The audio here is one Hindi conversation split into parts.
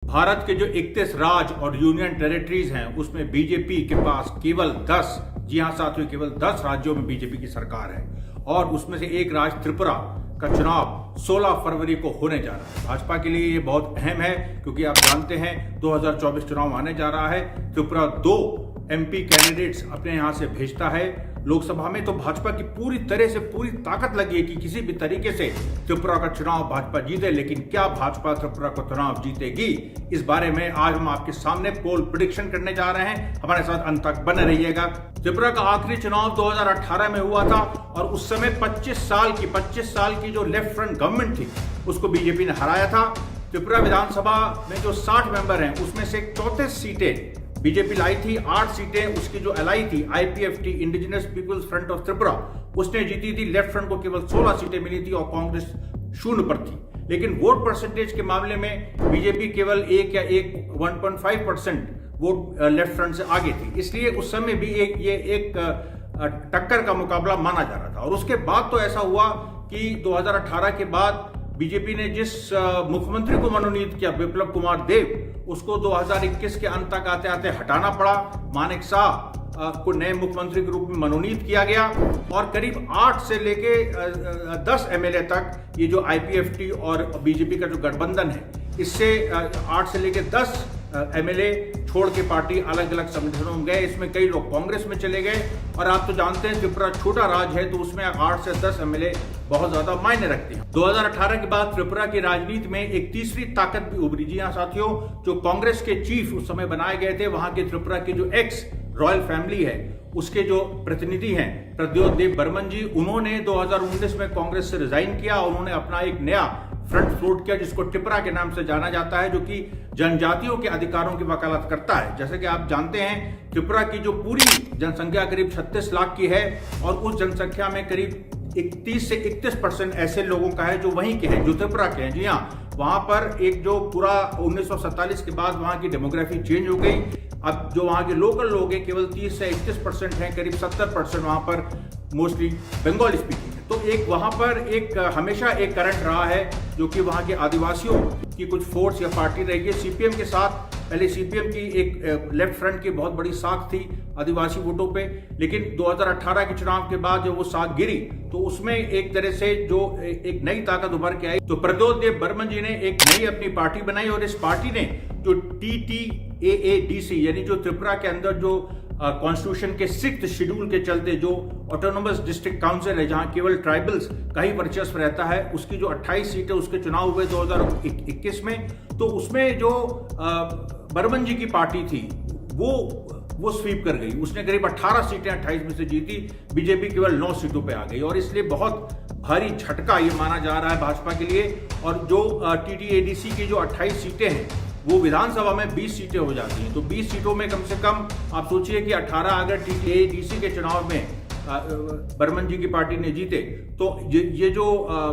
भारत के जो 31 राज्य और यूनियन टेरिटरीज हैं उसमें बीजेपी के पास केवल 10, जी हां साथियों, केवल 10 राज्यों में बीजेपी की सरकार है और उसमें से एक राज्य त्रिपुरा का चुनाव 16 फरवरी को होने जा रहा है। भाजपा के लिए ये बहुत अहम है क्योंकि आप जानते हैं 2024 चुनाव आने जा रहा है। त्रिपुरा 2 एमपी कैंडिडेट्स अपने यहां से भेजता है लोकसभा में, तो भाजपा की पूरी तरह से पूरी ताकत लगी है कि किसी भी तरीके से त्रिपुरा का चुनाव भाजपा जीते। लेकिन क्या भाजपा त्रिपुरा का चुनाव जीतेगी, इस बारे में आज हम आपके सामने पोल प्रेडिक्शन करने जा रहे हैं। हमारे साथ अंत तक बने रहिएगा। त्रिपुरा का आखिरी चुनाव 2018 में हुआ था और उस समय 25 साल की जो लेफ्ट फ्रंट गवर्नमेंट थी उसको बीजेपी ने हराया था। त्रिपुरा विधानसभा में जो 60 मेंबर हैं उसमें से 34 सीटें बीजेपी लाई थी, 8 सीटें उसकी जो एलआई थी IPFT indigenous peoples front of Tripura उसने जीती थी। लेफ्ट फ्रंट को केवल 16 सीटें मिली थी और कांग्रेस 0 पर थी। लेकिन वोट परसेंटेज के मामले में बीजेपी केवल 1.5% वोट लेफ्ट फ्रंट से आगे थी, इसलिए उस समय भी एक टक्कर का मुकाबला माना जा रहा था। और उसके बाद तो ऐसा हुआ कि 2018 के बाद बीजेपी ने जिस मुख्यमंत्री को मनोनीत किया विप्लव कुमार देव, उसको 2021 के अंत तक आते आते हटाना पड़ा। मानेक शाह को नए मुख्यमंत्री के रूप में मनोनीत किया गया और करीब 8 से लेके 10 एमएलए तक ये जो आईपीएफटी और बीजेपी का जो गठबंधन है, इससे 8 से लेके 10 एमएलए छोड़ के पार्टी अलग अलग संगठनों में गए। इसमें कई लोग कांग्रेस में चले गए और आप तो जानते हैं त्रिपुरा छोटा राज्य है तो उसमें 8 से 10 एमएलए बहुत ज्यादा मायने रखते हैं। 2018 के बाद त्रिपुरा की राजनीति में एक तीसरी ताकत भी उभरी। जी हां साथियों, जो कांग्रेस के चीफ उस समय बनाए गए थे, वहां के त्रिपुरा की जो एक्स रॉयल फैमिली है उसके जो प्रतिनिधि हैं प्रद्योत देव बर्मन जी, उन्होंने 2019 में कांग्रेस से रिजाइन किया। उन्होंने अपना एक नया फ्रंट फ्लोट किया जिसको टिपरा के नाम से जाना जाता है, जो कि जनजातियों के अधिकारों की वकालत करता है। जैसे कि आप जानते हैं त्रिपुरा की जो पूरी जनसंख्या करीब 36 लाख की है और उस जनसंख्या में करीब 31 से 31% ऐसे लोगों का है जो वहीं के हैं, जो त्रिपुरा के हैं। जी हाँ, वहां पर एक जो पूरा 1947 के बाद वहां की डेमोग्राफी चेंज हो गई। अब जो वहां के लोकल लोग हैं केवल 30 से 31% हैं, करीब 70% वहां पर मोस्टली बंगाली स्पीकिंग है। तो एक वहां पर एक हमेशा एक करंट रहा है जो कि वहां के आदिवासियों की कुछ फोर्स या पार्टी रही है। सीपीएम के साथ पहले सीपीएम की एक लेफ्ट फ्रंट की बहुत बड़ी साख थी आदिवासी वोटों पे, लेकिन 2018 के चुनाव के बाद जब वो साख गिरी तो उसमें एक तरह से जो एक नई ताकत उभर के आई। तो प्रद्योत देव बर्मन जी ने एक नई अपनी पार्टी बनाई और इस पार्टी ने जो TTAADC यानी जो त्रिपुरा के अंदर जो कॉन्स्टिट्यूशन के 6th शेड्यूल के चलते जो ऑटोनोमस डिस्ट्रिक्ट काउंसिल है जहां केवल ट्राइबल्स का ही वर्चस्व रहता है, उसकी जो 28 सीटें उसके चुनाव हुए 2021 में, तो उसमें जो बर्मन जी की पार्टी थी वो स्वीप कर गई। उसने करीब 18 सीटें 28 में से जीती, बीजेपी केवल 9 सीटों पे आ गई और इसलिए बहुत भारी झटका ये माना जा रहा है भाजपा के लिए। और जो TTADC की जो 28 सीटें हैं वो विधानसभा में 20 सीटें हो जाती हैं, तो 20 सीटों में कम से कम आप सोचिए कि 18 अगर TTADC के चुनाव में बर्मन जी की पार्टी ने जीते तो ये जो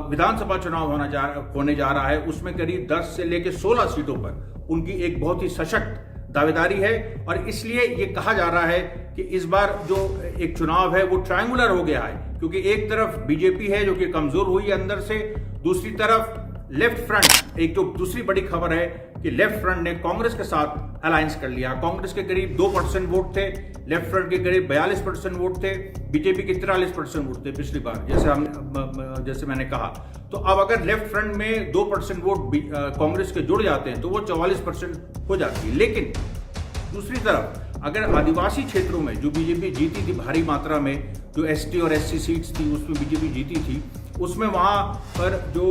विधानसभा चुनाव होने जा रहा है उसमें करीब 10 से लेकर 16 सीटों पर उनकी एक बहुत ही सशक्त दावेदारी है। और इसलिए ये कहा जा रहा है कि इस बार जो एक चुनाव है वो ट्रायंगुलर हो गया है, क्योंकि एक तरफ बीजेपी है जो कि कमजोर हुई है अंदर से, दूसरी तरफ लेफ्ट फ्रंट, एक जो दूसरी बड़ी खबर है कि लेफ्ट फ्रंट ने कांग्रेस के साथ अलायंस कर लिया। कांग्रेस के करीब 2% वोट थे, लेफ्ट फ्रंट के करीब 42% वोट थे, बीजेपी के 43% वोट थे पिछली बार जैसे मैंने कहा। तो अब अगर लेफ्ट फ्रंट में 2% वोट कांग्रेस के जुड़ जाते हैं तो वो 44% हो जाती है। लेकिन दूसरी तरफ अगर आदिवासी क्षेत्रों में जो बीजेपी जीती थी भारी मात्रा में, जो ST और SC सीट्स थी उसमें बीजेपी जीती थी, उसमें वहां पर जो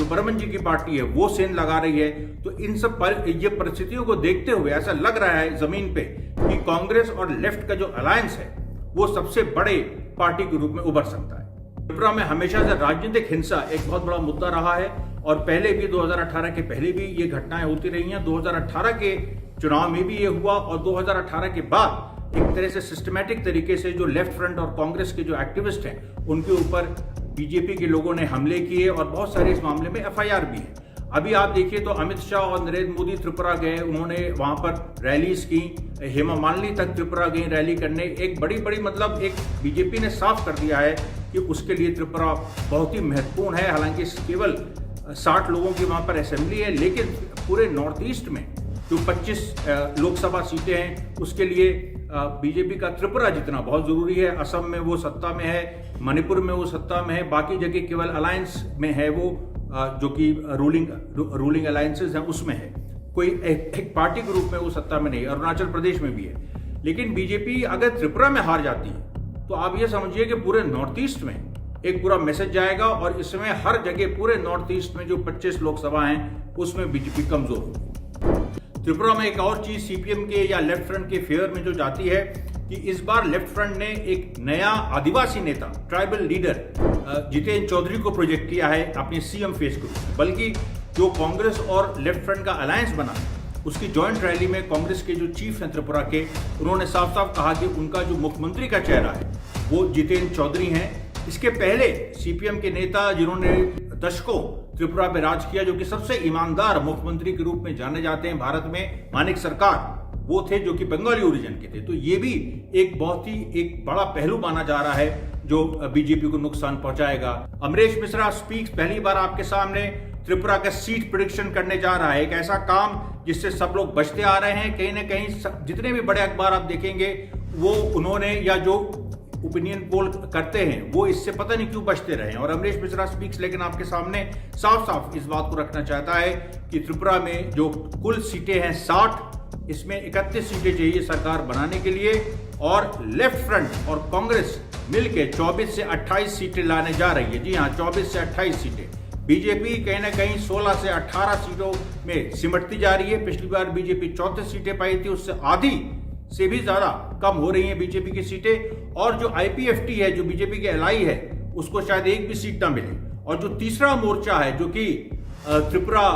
बर्मन जी की पार्टी है वो सेंध लगा रही है। तो इन सब पर ये परिस्थितियों को देखते हुए ऐसा लग रहा है जमीन पे कि कांग्रेस और लेफ्ट का जो अलायंस है वो सबसे बड़े पार्टी के रूप में उभर सकता है। त्रिपुरा में हमेशा से राजनीतिक हिंसा एक बहुत बड़ा मुद्दा रहा है और पहले भी 2018 के पहले भी ये घटनाएं होती रही हैं। 2018 के चुनाव में भी ये हुआ और 2018 के बाद एक तरह से सिस्टमैटिक तरीके से जो लेफ्ट फ्रंट और कांग्रेस के जो एक्टिविस्ट हैं उनके ऊपर बीजेपी के लोगों ने हमले किए और बहुत सारे इस मामले में FIR भी है। अभी आप देखिए तो अमित शाह और नरेंद्र मोदी त्रिपुरा गए, उन्होंने वहां पर रैलीज की, हेमा मालिनी तक त्रिपुरा गई रैली करने। एक बड़ी मतलब एक बीजेपी ने साफ कर दिया है कि उसके लिए त्रिपुरा बहुत ही महत्वपूर्ण है। हालांकि केवल 60 लोगों की वहां पर असेंबली है, लेकिन पूरे नॉर्थ ईस्ट में जो 25 लोकसभा सीटें हैं उसके लिए बीजेपी का त्रिपुरा जीतना बहुत जरूरी है। असम में वो सत्ता में है, मणिपुर में वो सत्ता में है, बाकी जगह केवल अलायंस में है वो, जो कि रूलिंग अलायंसेज हैं उसमें है, कोई एक पार्टी के रूप में वो सत्ता में नहीं। अरुणाचल प्रदेश में भी है। लेकिन बीजेपी अगर त्रिपुरा में हार जाती है तो आप ये समझिए कि पूरे नॉर्थ ईस्ट में एक पूरा मैसेज जाएगा और इसमें हर जगह पूरे नॉर्थ ईस्ट में जो 25 लोकसभा हैं उसमें बीजेपी कमजोर होगी। त्रिपुरा में एक और चीज सीपीएम के या लेफ्ट फ्रंट के फेवर में जो जाती है कि इस बार लेफ्ट फ्रंट ने एक नया आदिवासी नेता, ट्राइबल लीडर जितेंद्र चौधरी को प्रोजेक्ट किया है अपने सीएम फेस के रूप में। बल्कि जो कांग्रेस और लेफ्ट फ्रंट का अलायंस बना उसकी जॉइंट रैली में कांग्रेस के जो चीफ हैं त्रिपुरा के, उन्होंने साफ साफ कहा कि उनका जो मुख्यमंत्री का चेहरा है वो जितेंद्र चौधरी हैं। इसके पहले सीपीएम के नेता जिन्होंने दशकों त्रिपुरा में राज किया, जो कि सबसे ईमानदार मुख्यमंत्री के रूप में जाने जाते हैं भारत में, मानिक सरकार, वो थे जो कि बंगाली ओरिजिन के थे। तो ये भी एक बहुत ही एक बड़ा पहलू माना जा रहा है जो बीजेपी को नुकसान पहुंचाएगा। अमरीश मिश्रा स्पीक्स पहली बार आपके सामने त्रिपुरा का सीट प्रेडिक्शन करने जा रहा है। एक ऐसा काम जिससे सब लोग बचते आ रहे हैं। कहीं ना कहीं जितने भी बड़े अखबार आप देखेंगे वो उन्होंने, या जो ओपिनियन पोल करते हैं वो इससे पता नहीं क्यों बचते रहे। और अमरीश मिश्रा स्पीक्स लेकिन आपके सामने साफ साफ इस बात को रखना चाहता है कि त्रिपुरा में जो कुल सीटें हैं 60, इसमें 31 सीटें चाहिए सरकार बनाने के लिए, और लेफ्ट फ्रंट और कांग्रेस मिलकर 24 से 28 सीटें लाने जा रही है। जी हाँ, 24 से 28 सीटें। बीजेपी कहीं ना कहीं 16 से 18 सीटों में सिमटती जा रही है। पिछली बार बीजेपी 34 सीटें पाई थी, उससे आधी से भी ज्यादा कम हो रही हैं बीजेपी की सीटें। और जो आईपीएफटी है, जो बीजेपी के एलआई है, उसको शायद एक भी सीट ना मिले। और जो तीसरा मोर्चा है जो कि त्रिपुरा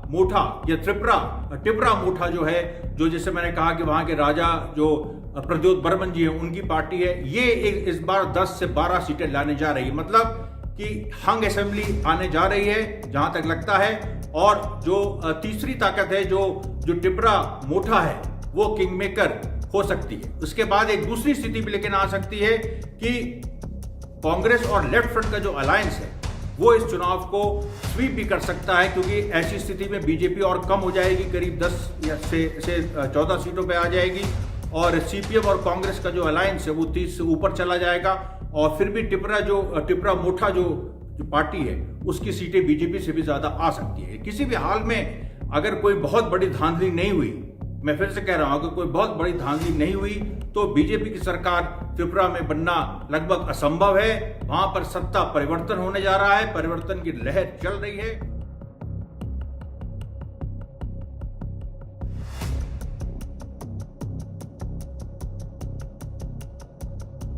मोठा या टिपरा मोठा जो है, जो जैसे मैंने कहा कि वहां के राजा जो प्रद्योत बर्मन जी हैं उनकी पार्टी है, ये इस बार 10 से 12 सीटें लाने जा रही है। मतलब कि हंग असेंबली आने जा रही है जहां तक लगता है। और जो तीसरी ताकत है जो टिपरा मोठा है, वो किंग मेकर हो सकती है। उसके बाद एक दूसरी स्थिति भी लेकिन आ सकती है कि कांग्रेस और लेफ्ट फ्रंट का जो अलायंस है वो इस चुनाव को स्वीप भी कर सकता है, क्योंकि ऐसी स्थिति में बीजेपी और कम हो जाएगी, करीब 10 से 14 सीटों पे आ जाएगी। और सीपीएम और कांग्रेस का जो अलायंस है वो 30 से ऊपर चला जाएगा। और फिर भी टिपरा मोठा जो पार्टी है उसकी सीटें बीजेपी से भी ज्यादा आ सकती है। किसी भी हाल में अगर कोई बहुत बड़ी धांधली नहीं हुई, मैं फिर से कह रहा हूं, अगर कोई बहुत बड़ी धांधली नहीं हुई तो बीजेपी की सरकार त्रिपुरा में बनना लगभग असंभव है। वहां पर सत्ता परिवर्तन होने जा रहा है, परिवर्तन की लहर चल रही है।